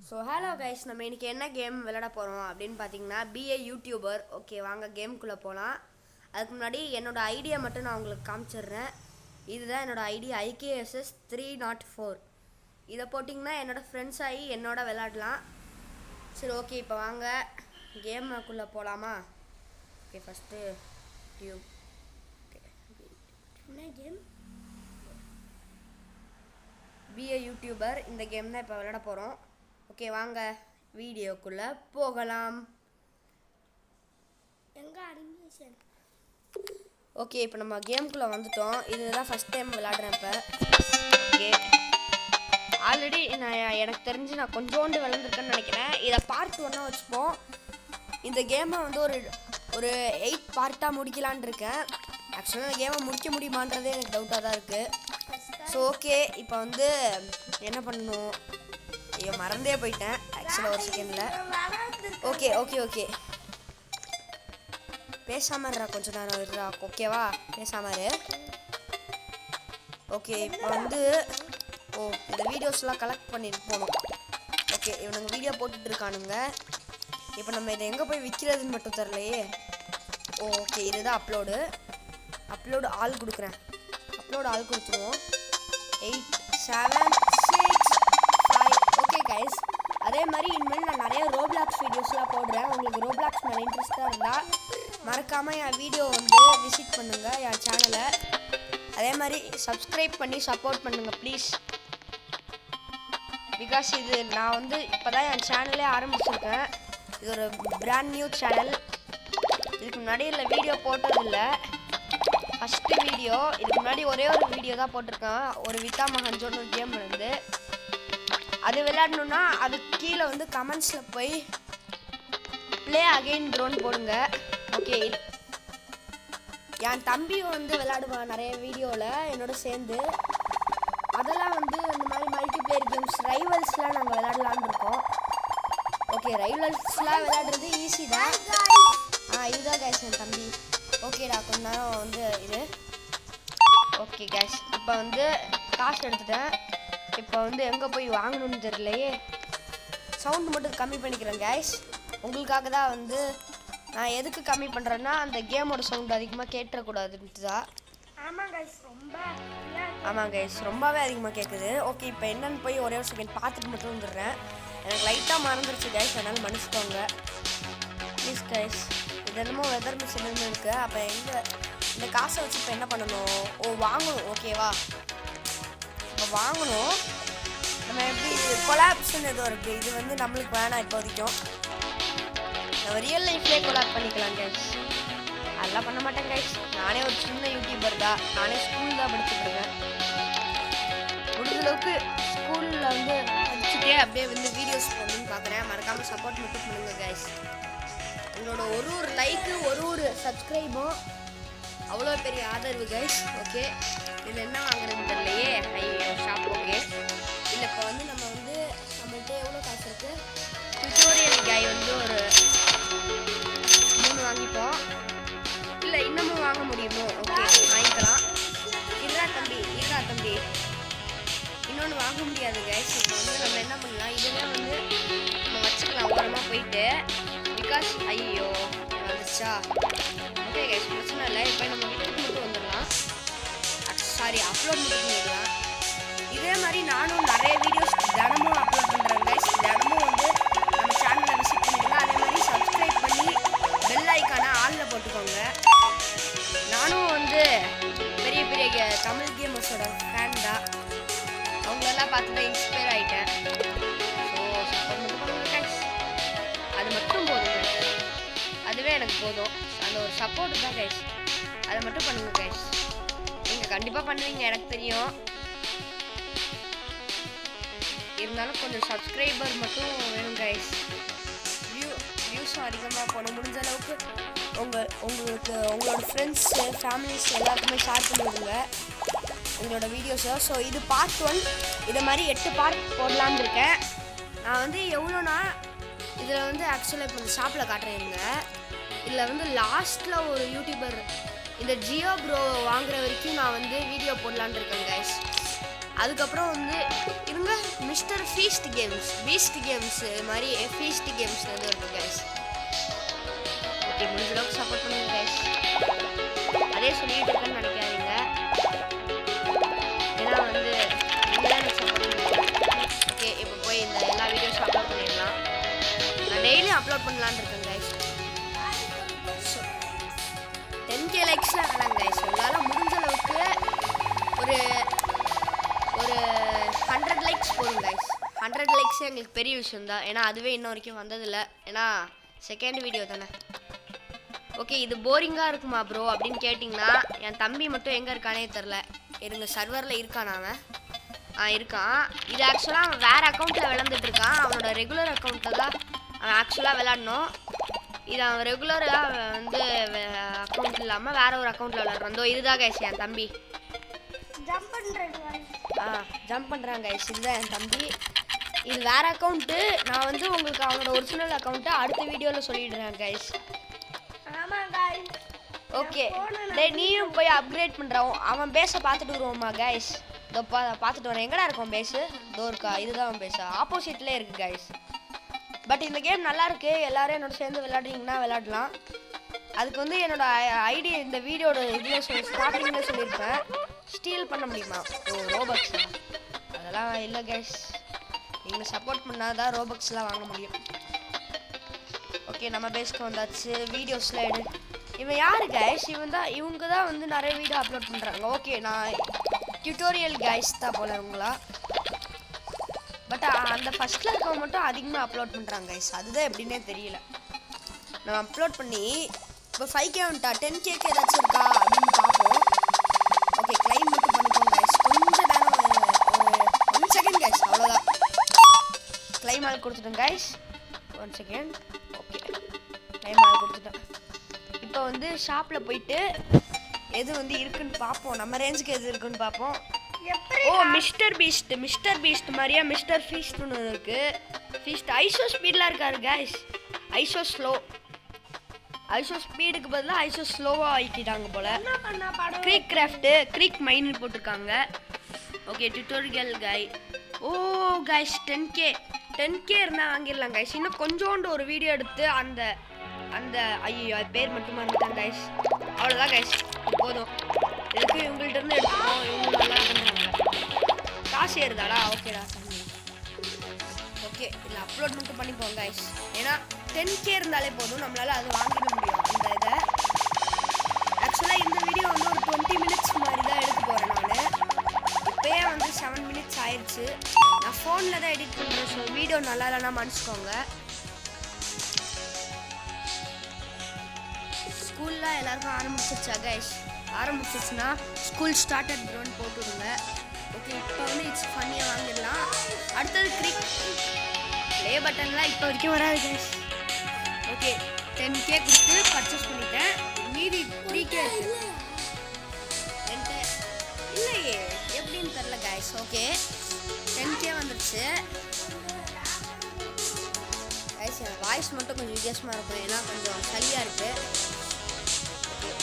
So hello guys, நம்ம இன்றைக்கி என்ன கேம் விளையாட போகிறோம் அப்படின்னு பார்த்தீங்கன்னா பிஏ யூடியூபர். ஓகே, வாங்க கேமுக்குள்ளே போகலாம். அதுக்கு முன்னாடி என்னோடய ஐடியா மட்டும் நான் உங்களுக்கு காமிச்சிடுறேன். இதுதான் என்னோடய ஐடி, IKSS 304. இதை போட்டிங்கன்னா என்னோடய ஃப்ரெண்ட்ஸ் ஆகி என்னோட விளையாடலாம். சரி, ஓகே, இப்போ வாங்க கேமுக்குள்ளே போகலாமா? Okay, first tube. ஓகே, என்ன கேம்? Be a YouTuber. இந்த கேம் தான் இப்போ விளையாட போகிறோம். ஓகே, வாங்க வீடியோக்குள்ளே போகலாம். ஓகே, இப்போ நம்ம கேமுக்குள்ளே வந்துட்டோம். இதுதான் ஃபஸ்ட் டைம் விளையாடுறேன் இப்போ. ஓகே, ஆல்ரெடி எனக்கு தெரிஞ்சு நான் கொஞ்சோண்டு விளையாண்டுருக்கேன்னு நினைக்கிறேன். இதை பார்ட் 1 வச்சுப்போம். இந்த கேமை வந்து ஒரு 8 பார்ட்டாக முடிக்கலான் இருக்கேன். ஆக்சுவலாக இந்த கேமை முடிக்க முடியுமான்றதே எனக்கு டவுட்டாக தான் இருக்குது. ஸோ ஓகே, இப்போ வந்து என்ன பண்ணணும்? ஐயோ, மறந்தே போயிட்டேன் ஆக்சுவலாக ஒரு செகண்டில். ஓகே ஓகே ஓகே பேசாமல் இருடா, கொஞ்சம் நேரம் இருடா. ஓகேவா, பேசாமல் இரு. ஓகே, இப்போ வந்து இந்த வீடியோஸ்லாம் கலெக்ட் பண்ணிட்டு போகணும். ஓகே, இவனுங்க வீடியோ போட்டுட்ருக்கானுங்க. இப்போ நம்ம இதை எங்கே போய் விற்கிறதுன்னு மட்டும் தெரிலையே. ஓகே, இதுதான் அப்லோடு ஆள் கொடுக்குறேன். அப்லோடு ஆள் கொடுத்துருவோம். 8 7 6 5. ஓகே கைஸ், அதே மாதிரி இனிமேல் நான் நிறைய ரோப்ளாக்ஸ் வீடியோஸ்லாம் போடுறேன். உங்களுக்கு ரோப்ளாக்ஸ் மேலே இன்ட்ரெஸ்ட்டாக இருந்தால் மறக்காமல் என் வீடியோ வந்து விசிட் பண்ணுங்கள், என் சேனலை. அதே மாதிரி சப்ஸ்கிரைப் பண்ணி சப்போர்ட் பண்ணுங்கள் ப்ளீஸ். பிகாஸ் இது நான் வந்து இப்போ தான் என் சேனலே ஆரம்பிச்சிருக்கேன். இது ஒரு பிராண்ட் நியூ சேனல். இதுக்கு முன்னாடி இல்லை வீடியோ போட்டதில்லை, ஃபஸ்ட்டு வீடியோ. இதுக்கு முன்னாடி ஒரே ஒரு வீடியோ தான் போட்டிருக்கேன், ஒரு வித்தா மகஞ்சோன்னு ஒரு கேம் இருந்து. அது விளையாடணுன்னா அதுக்கு கீழே வந்து கமெண்ட்ஸில் போய் ப்ளே அகெயின் ட்ரோன் போடுங்க. ஓகே, என் தம்பி வந்து விளையாடுவான் நிறைய வீடியோவில் என்னோட சேர்ந்து. அதெல்லாம் வந்து இந்த மாதிரி மல்டிப்ளேயர் கேம்ஸ், ரைவல்ஸ்லாம் நாங்கள் விளையாடலான்னு இருக்கோம். ஓகே, ரைவல்ஸ்லாம் விளையாடுறது ஈஸி தான். இதுதான் கேஸ் என் தம்பி. ஓகேடா, கொஞ்ச நேரம் வந்து இது. ஓகே கேஸ், இப்போ வந்து காசு எடுத்துட்டேன். இப்போ வந்து எங்கே போய் வாங்கணும்னு தெரியலையே. சவுண்டு மட்டும் கம்மி பண்ணிக்கிறேன் கேஸ். உங்களுக்காக தான் வந்து நான் எதுக்கு கம்மி பண்ணுறேன்னா அந்த கேமோட சவுண்டு அதிகமாக கேட்டுறக்கூடாதுன்ட்டு தான். ஆமாம் கைஸ், ரொம்பவே அதிகமாக கேட்குது. ஓகே, இப்போ என்னென்னு போய் ஒரே ஒரு செகண்ட் பார்த்துட்டு மட்டும் வந்துடுறேன். எனக்கு லைட்டாக மறந்துடுச்சு கைஸ், அதனால் மன்னிச்சுக்கோங்க ப்ளீஸ் கைஸ். இது என்னமோ வெதர் மிஷின் இருக்குது. அப்போ இந்த காசை வச்சு இப்போ என்ன பண்ணணும்? வாங்கணும். ஓகேவா, இப்போ வாங்கணும். நம்ம எப்படி கொலாப்ஸ்ன்னு ஏதோ இருக்குது, இது வந்து நம்மளுக்கு வேணாம் இப்போதைக்கும். நம்ம ரியல் லைஃப்லேயே கொலாப் பண்ணிக்கலாம் கைஸ். அதெல்லாம் பண்ண மாட்டேன் கைஸ். நானே ஒரு சின்ன யூடியூபர் தான். நானே ஸ்கூல் தான் படிச்சுட்ருக்கேன். முடிஞ்சளவுக்கு ஸ்கூலில் வந்து படிச்சுட்டே அப்படியே வந்து வீடியோஸ் போடணும்னு பார்க்குறேன். மறக்காமல் சப்போர்ட் மட்டும் பண்ணுங்க கைஸ். உங்களோட ஒரு லைக்கு ஒரு சப்ஸ்கிரைபும் அவ்வளோ பெரிய ஆதரவு கைஸ். ஓகே, இதில் என்ன வாங்குறதுன்னு தெரியலையே. ஷாப். ஓகே, இல்லை இப்போ வந்து நம்மள்கிட்ட எவ்வளோ காசு இருக்குது? டுட்டோரியல் காய் வந்து ஒரு 3 வாங்கிப்போம். இல்லை இன்னமும் வாங்க முடியுமோ? ஓகே, வாங்கிக்கலாம். இருடா தம்பி, இன்னொன்று வாங்க முடியாது கைஸ். இப்போ வந்து நம்ம என்ன பண்ணலாம், இதுவே வந்து நம்ம வச்சுக்கலாம் ஓரமாக போயிட்டு. பிகாஸ் ஐயோ வந்துச்சா. ஓகே கைஸ், பிரச்சனை இல்லை. இப்போ நம்ம வீட்டுக்கு மட்டும் வந்துடலாம். சாரி, அப்லோட் மட்டும் பண்ணிடலாம். இதே மாதிரி நானும் நிறைய வீடியோஸ் தினமும் அப்லோட் பண்ணுறேன் கைஸ். தினமும் வந்து நம்ம சேனலை விசிட் பண்ணிடுங்க. அதே மாதிரி சப்ஸ்கிரைப் பண்ணி பெல் ஐக்கானை ஆளில் போட்டுக்கோங்க. நானும் வந்து பெரிய பெரிய தமிழ் கேமர்ஸோட ஃபேன் தான். அவங்களெல்லாம் பார்த்து தான் இன்ஸ்பயர் ஆகிட்டேன். ஸோ சப்போர்ட் மட்டும் பண்ணுங்க கைஸ். அது மட்டும் போதும், அதுவே எனக்கு போதும். அந்த ஒரு சப்போர்ட் தான் கைஸ், அதை மட்டும் பண்ணுங்க கைஸ். நீங்கள் கண்டிப்பாக பண்ணுவீங்க எனக்கு தெரியும். இருந்தாலும் கொஞ்சம் சப்ஸ்கிரைபர் மட்டும் வேணும் கைஸ். வியூஸும் அதிகமாக போகணும். முடிஞ்ச அளவுக்கு உங்களோட ஃப்ரெண்ட்ஸு, ஃபேமிலிஸ் எல்லாருக்குமே ஷேர் பண்ணி விடுங்க உங்களோட வீடியோஸை. ஸோ இது பார்ட் 1. இதை மாதிரி 8 பார்ட் போடலான்னு இருக்கேன். நான் வந்து எவ்வளோனா இதில் வந்து ஆக்சுவலாக இப்போ இந்த ஷாப்பில் காட்டுறேங்க. இதில் வந்து லாஸ்ட்டில் ஒரு யூடியூபர் இந்த ஜியோ ப்ரோ வாங்குற வரைக்கும் நான் வந்து வீடியோ போடலான்னு இருக்கேன் கைஸ். அதுக்கப்புறம் வந்து இருங்க மிஸ்டர் பீஸ்ட் கேம்ஸ் மாதிரி ஃபீஸ்ட் கேம்ஸ் வந்து இருக்கு கைஸ். ஓகே முடிஞ்ச அளவுக்கு சப்போர்ட் பண்ணுங்க கைஸ். அதே சொல்லிட்டு இருக்கேன்னு நினைக்காதீங்க, ஏன்னா வந்து நீங்கள் தான் எனக்கு சப்போர்ட் பண்ணுங்க. ஓகே இப்போ போய் இந்த எல்லா வீடியோஸும் அப்லோட் பண்ணிடலாம். நான் டெய்லியும் அப்லோட் பண்ணலான்னு இருக்கேன் கைஸ். 10K லைக்ஸ்லாம் வேணாங்க கைஸ், உங்களால் முடிஞ்ச அளவுக்கு ஒரு 100 லைக்ஸ் போதும் கைஸ். 100 லைக்ஸ் எங்களுக்கு பெரிய விஷயம் தான், ஏன்னா அதுவே இன்ன வரைக்கும் வந்ததில்லை, ஏன்னா செகண்ட் வீடியோ தானே. ஓகே இது போரிங்காக இருக்குமா ப்ரோ அப்படின்னு கேட்டிங்கன்னா, என் தம்பி மட்டும் எங்கே இருக்கானே தெரில. இருங்க சர்வரில் இருக்கான் அவன். இருக்கான். இது ஆக்சுவலாக அவன் வேறு அக்கௌண்ட்டில் விளாண்டுட்டு இருக்கான். அவனோட ரெகுலர் அக்கௌண்ட்டில் தான் அவன் ஆக்சுவலாக விளாடணும். இது அவன் ரெகுலராக வந்து அக்கௌண்ட் இல்லாமல் வேறு ஒரு அக்கௌண்ட்டில் விளாட்றான். இதுதான் கைஸ் என் தம்பி. ஜம்ப் பண்ணுறாங்க கைஸ், இதுதான் என் தம்பி. இது வேறு அக்கௌண்ட்டு. நான் வந்து உங்களுக்கு அவனோட ஒரிஜினல் அக்கௌண்ட்டை அடுத்த வீடியோவில் சொல்லிடுறேன் கைஸ். ஓகே நீயும் போய் அப்கிரேட் பண்ணுறான். அவன் பேஸை பார்த்துட்டு வருவோம்மா கைஸ். இதோ பார்த்துட்டு வரேன். எங்கடா இருக்கும் பேஸு? இதோ இருக்கா, இதுதான் அவன் பேஸு. ஆப்போசிட்லேயே இருக்குது கைஸ். பட் இந்த கேம் நல்லாயிருக்கு, எல்லோரும் என்னோட சேர்ந்து விளையாடுறீங்கன்னா விளையாடலாம். அதுக்கு வந்து என்னோட ஐடி இந்த வீடியோட இதில் ஸ்டார்டிங்கில் சொல்லியிருப்பேன். ஸ்டீல் பண்ண முடியுமா? ரோபக்ஸ் அதெல்லாம் இல்லை கைஸ், நீங்கள் சப்போர்ட் பண்ணால் தான் ரோபக்ஸ்லாம் வாங்க முடியும். ஓகே நம்ம பேஸ்க்கு வந்தாச்சு. வீடியோஸ்லாம் இவன் யார் கைஸ்? இவங்க தான் வந்து நிறைய வீடியோ அப்லோட் பண்ணுறாங்க. ஓகே நான் டியூட்டோரியல் கைஸ் தான் போல இவங்களா. பட் அந்த ஃபஸ்ட்டில் இருக்கவங்க மட்டும் அதிகமாக அப்லோட் பண்ணுறாங்க கைஸ், அதுதான் எப்படின்னே தெரியல. நம்ம அப்லோட் பண்ணி இப்போ 5K வந்துட்டா, 10Kக்கு ஏதாச்சும் இருக்கா அப்படின்னு பார்ப்போம். ஓகே கிளைம் மட்டும் பண்ணிக்கோங்க கைஸ், கொஞ்சம் நேரம் ஒரு 1 செகண்ட் கைஸ், அவ்வளோதான். கிளைம் ஆள் கொடுத்துட்டோம் கைஸ், 1 செகண்ட். ஓகே கிளைம் ஆள் கொடுத்துட்டேன். இப்போ வந்து ஷாப்பில் போயிட்டு எது வந்து இருக்குன்னு பார்ப்போம், நம்ம ரேஞ்சுக்கு எது இருக்குன்னு பார்ப்போம். ஓ மிஸ்டர் பீஸ்ட் மாதிரியா மிஸ்டர் ஃபீஸ்ட் ஒன்று இருக்குது. ஃபீஸ்ட் ஐசோ ஸ்பீடெலாம் இருக்காரு கைஸ். ஐசோ ஸ்பீடுக்கு பதிலாக ஐசோ ஸ்லோவாக ஆக்கிட்டாங்க போல். க்ரீக் கிராஃப்ட்டு க்ரீக் மைன்னு போட்டிருக்காங்க. ஓகே டியூட்டோரியல் கை. ஓ கைஸ் 10K இருந்தால் வாங்கிடலாம் கைஸ். இன்னும் கொஞ்சோண்டு ஒரு வீடியோ எடுத்து அந்த அந்த ஐயோ அது பேர் மட்டும் மறந்துட்டேன் கைஸ். அவ்வளோதான் கைஸ், போதும். இதுக்கு இவங்கள்ட்ட இருந்து எடுத்துக்கோம். இவங்க நல்லா பண்ணுறாங்க. காசு ஏறுதாடா? ஓகேடா சாமி. ஓகே இதில் அப்லோட் மட்டும் பண்ணிப்போம் கைஸ், ஏன்னா 10K இருந்தாலே போதும், நம்மளால் அது வாங்கிட முடியும். அந்த இதை ஆக்சுவலாக இந்த வீடியோ வந்து ஒரு 20 மினிட்ஸ் மாதிரி தான் எடுக்க போகிறேன் நான். இப்போயே வந்து 7 மினிட்ஸ் ஆயிடுச்சு. நான் ஃபோனில் தான் எடிட் பண்ணுறேன், ஸோ வீடியோ நல்லா இல்லைன்னா மன்னிச்சுக்கோங்க. ஸ்கூல்லாம் எல்லாருக்கும் ஆரம்பிச்சிருச்சா கைஸ்? ஆரம்பிச்சிச்சுன்னா ஸ்கூல் ஸ்டார்டட் ப்ரோன்னு போட்டுவிடுங்க. ஓகே இப்போ வந்து இட்ஸ் ஃபன்னியாக வாங்கிடலாம். அடுத்தது க்ரிக் ப்ளே பட்டன்லாம் இப்போ வரைக்கும் வராது கைஸ். ஓகே 10K கொடுத்து பர்ச்சேஸ் பண்ணிட்டேன். மீதி 3K இல்லையே எப்படின்னு தெரில கைஸ். ஓகே 10K வந்துடுச்சு கைஸ். என் வாய்ஸ் மட்டும் கொஞ்சம் வித்தியாசமாக இருக்கும், ஏன்னா கொஞ்சம் சளியாக இருக்குது.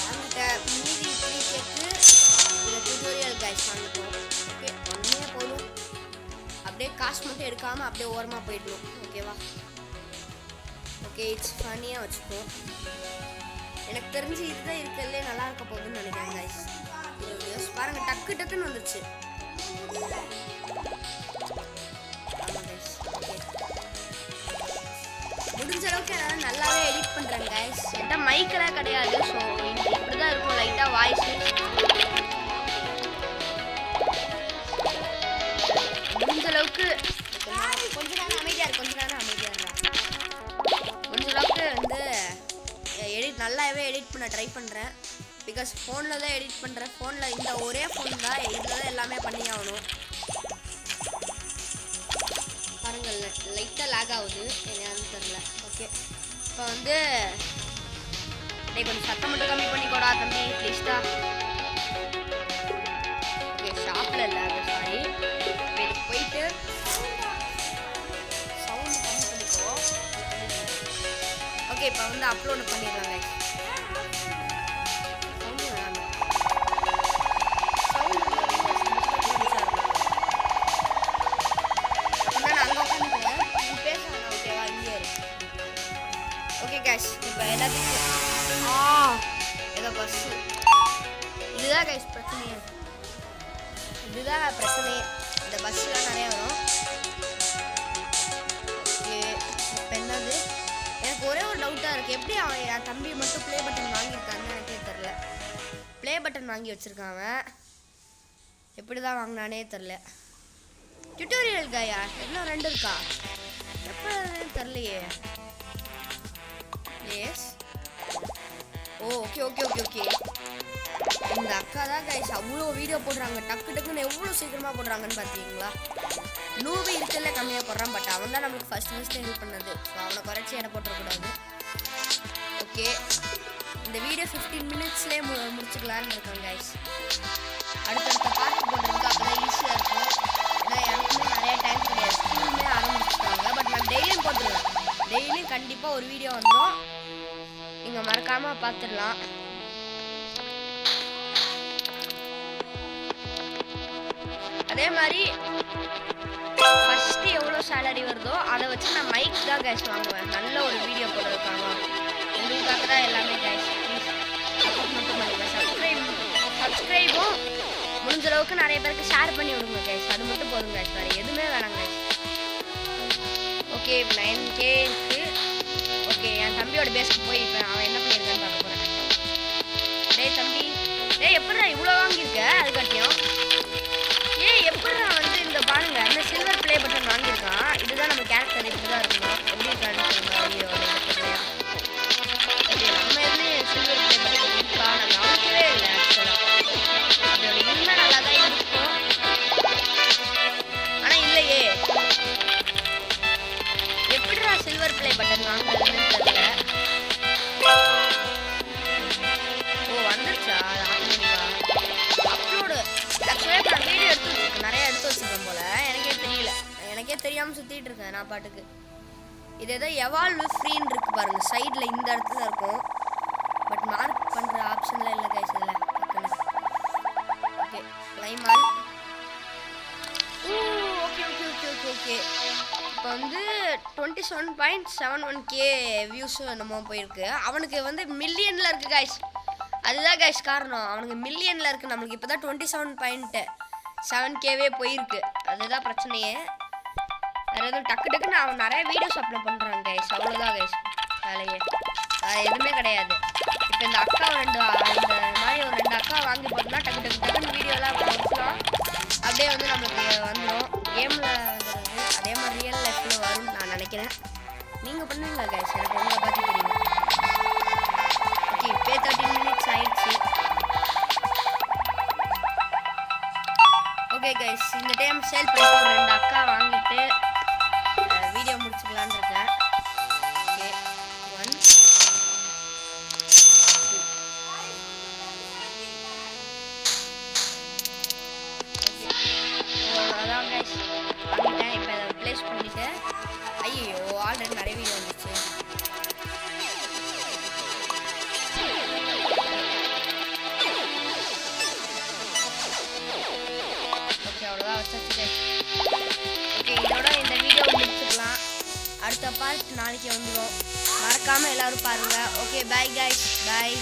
வாங்கிட்டேன். மீதி 3Kக்கு இந்த டியூட்டோரியல் கைஸ் வாங்கிட்டோம். ஓகே ஒன்றே போதும். அப்படியே காசு மட்டும் எடுக்காமல் அப்படியே ஓரமாக போயிடணும். ஓகேவா? ஓகே இட்ஸ் ஃபன்னியாக வச்சுப்போம். எனக்கு தெரிஞ்சு இதுதான் இருக்கிறதுலே நல்லா இருக்க போகுதுன்னு நினைக்கிறேன் கைஸ். வீடியோஸ் பாருங்கள் டக்குன்னு வந்துடுச்சு. ஆமாம் கைஸ். ஓகே முடிஞ்ச அளவுக்கு என்னால் நல்லாவே எடிட் பண்ணுறேன் கைஸ். என்கிட்ட மைக்கெல்லாம் கிடையாது, ஸோ இப்படி தான் இருக்கும் லைட்டாக வாய்ஸு. முடிஞ்ச அளவுக்கு கொஞ்ச நேரம் அமைதியாக இருக்கும். முடிஞ்ச அளவுக்கு வந்து நல்லாவே எடிட் பண்ண ட்ரை பண்ணுறேன். பிகாஸ் ஃபோனில் தான் எடிட் பண்ணுறேன். ஃபோனில் இந்த ஒரே ஃபோன் தான், இதில் தான் எல்லாமே பண்ணி ஆகணும். பாருங்கள் லைட்டாக லேக் ஆகுது, என்னன்னு தெரில. ஓகே இப்போ வந்து கொஞ்சம் சத்தம் மட்டும் கம்மி பண்ணிக்கோடா தம்பி ப்ளீஸ்டா. ஓகே ஷாப்பில் இல்லை, அது சாரி. இதுக்கு போயிட்டு சவுண்ட் கம்மி பண்ணிக்கோ. ஓகே இப்போ வந்து அப்லோடு பண்ணிடுறாங்க. கைஸ் இப்போ எல்லாத்துக்கும் ஏதோ பஸ்ஸு இதுதான் கைஸ் பிரச்சனையே. இதுதான் பிரச்சனையே. இந்த பஸ்ஸுலாம் நிறையா வரும். இப்போ என்னது எனக்கு ஒரே ஒரு டவுட்டாக இருக்குது. எப்படி அவன் என் தம்பி மட்டும் ப்ளே பட்டன் வாங்கியிருக்கான்னு எனக்கே தெரில. ப்ளே பட்டன் வாங்கி வச்சுருக்கான் அவன். எப்படி தான் வாங்கினானே தெரில. டியூட்டோரியல் காயா இன்னும் 2 இருக்கா? எப்போ தெரிலையே. Yes okay okay okay okay. இந்த அக்கா தான் கைஸ் அவ்வளோ வீடியோ போடுறாங்க. டக்கு டக்குன்னு எவ்வளோ சீக்கிரமாக போடுறாங்கன்னு பார்த்தீங்களா? நூறு இருக்கிறதுல கம்மியாக போடுறான். பட் அவன் தான் நம்மளுக்கு ஃபஸ்ட்டு ஹெல்ப் பண்ணது. ஸோ அவனை குறைச்சி எடை போட்டுறக்கூடாது. ஓகே இந்த வீடியோ 15 மினிட்ஸ்லேயே முடிச்சுக்கலான்னு இருக்கேன் கைஸ். அடுத்தடுத்த பார்ட் போடுறதுக்கு அப்போ தான் ஈஸியாக இருக்கும். ஏன்னா எனக்குமே நிறைய டைம் கிடையாது. ஸ்கூலுமே ஆரம்பிச்சுட்டாங்க. பட் நான் டெய்லியும் போட்டுருவேன். டெய்லியும் கண்டிப்பாக ஒரு வீடியோ வந்துடும். நீங்கள் மறக்காமல் பார்த்துடலாம். அதே மாதிரி ஃபஸ்ட்டு எவ்வளோ சேலரி வருதோ அதை வச்சு நான் மைக் தான் கைஸ் வாங்குவேன். நல்ல ஒரு வீடியோ போடுறதுக்காக உங்களுக்காக தான் எல்லாமே கைஸ். ப்ளீஸ் சப்போர்ட் மட்டும் பண்ணுங்கள். சப்ஸ்கிரைபும் முடிஞ்ச அளவுக்கு நிறைய பேருக்கு ஷேர் பண்ணி விடுங்க கைஸ். அது மட்டும் போதும் கைஸ். வேறு எதுவுமே வேணாம் கைஸ். ஓகே 9K இருக்குது. ஓகே என் தம்பியோட பேஸ்க்கு போய் இப்போ அவன் என்ன பண்ணியிருக்கான்னு பார்க்க போகிறேன். டேய் தம்பி, டேய் எப்படிடா இவ்வளோ வாங்கியிருக்க? அதுக்காட்டியும் எப்படிடா வந்து இந்த பாருங்க இந்த சில்வர் ப்ளே பட்டன் வாங்கியிருக்கான். இதுதான் நம்ம கேரக்டர். இப்படி தான் இருக்கணும். எப்படி இருக்கான்னு சொல்லுங்க. ஐயோ ஓகே நம்ம எதுலேயும் சில்வர் ப்ளே பட்டன் இருக்கா? நான் கவனிக்கவே இல்லை ஆக்சுவலாக. அதோட இருந்தால் நல்லா தான் இருக்கும். ஆனால் இல்லையே. எப்படிடா சில்வர் ப்ளே பட்டன் வாங்குறதுன்னு தெரியல. ஓ வந்துருச்சா? அப்லோடு ஆக்சுவலாக நான் வீடியோ எடுத்து வச்சுருக்கேன். நிறைய எடுத்து வச்சுருக்கேன் போல். எனக்கே தெரியல. எனக்கே தெரியாமல் சுற்றிட்டு இருக்கேன் நான் பாட்டுக்கு. இது ஏதோ எவால்வ் ஃப்ரீன்னு இருக்குது பாருங்கள். சைடில் இந்த இடத்துல இருக்கும். பட் மார்க் பண்ணுற ஆப்ஷன்லாம் இல்லை கைஸ் இதில். ஓகே லைமால். Okay okay okay okay okay. இப்போ வந்து 27.71K வியூஸு நம்ம போயிருக்கு. அவனுக்கு வந்து மில்லியனில் இருக்குது கைஸ். அதுதான் கைஸ் காரணம். அவனுக்கு மில்லியனில் இருக்குது. நம்மளுக்கு இப்போ தான் 27.7Kவே போயிருக்கு. அதுதான் பிரச்சனையே. வேறு எதுவும் டக்கு டக்குன்னு அவன் நிறைய வீடியோஸ் அப்லோட் பண்ணுறான் கைஸ். அவ்வளோதான் கைஸ் வேலையே. எதுவுமே கிடையாது. இப்போ இந்த அக்கா இந்த மாதிரி ஒரு 2 அக்கா வாங்கி போட்டோம்னா டக்கு டக்கு டக்குன்னு வீடியோலாம் போட்டுலாம் அப்படியே வந்து நம்மளுக்கு வந்துடும். கேமில் வந்துடுது. அதே மாதிரி ரியல் லைஃப்பில் வரும்னு நான் நினைக்கிறேன். நீங்கள் பண்ணுவீங்களா கைஸ்? எனக்கு உங்களை பார்த்து தெரியும். ஓகே இப்போ 13 மினிட்ஸ் ஆயிடுச்சு. ஓகே கைஸ் இந்த டைம் சேல் பண்ணிட்டு ஒரு 2 அக்கா வாங்கிட்டு வீடியோ முடிச்சுக்கலான்னு இருக்கேன். ஓகே 1 அதான் கைஸ் வாங்கிட்டேன். இப்போ அதை ப்ளேஸ் பண்ணிவிட்டு ஐயோ ஆல்ரெடி நிறைய வீடியோ வந்துச்சு. ஓகே அவ்வளோதான் வச்சாச்சு கைஸ். ஓகே இதோட இந்த வீடியோ முடிச்சுக்கலாம். அடுத்த பார்ட் நாளைக்கு வந்துடும். மறக்காமல் எல்லோரும் பாருங்கள். Okay bye guys. பாய்.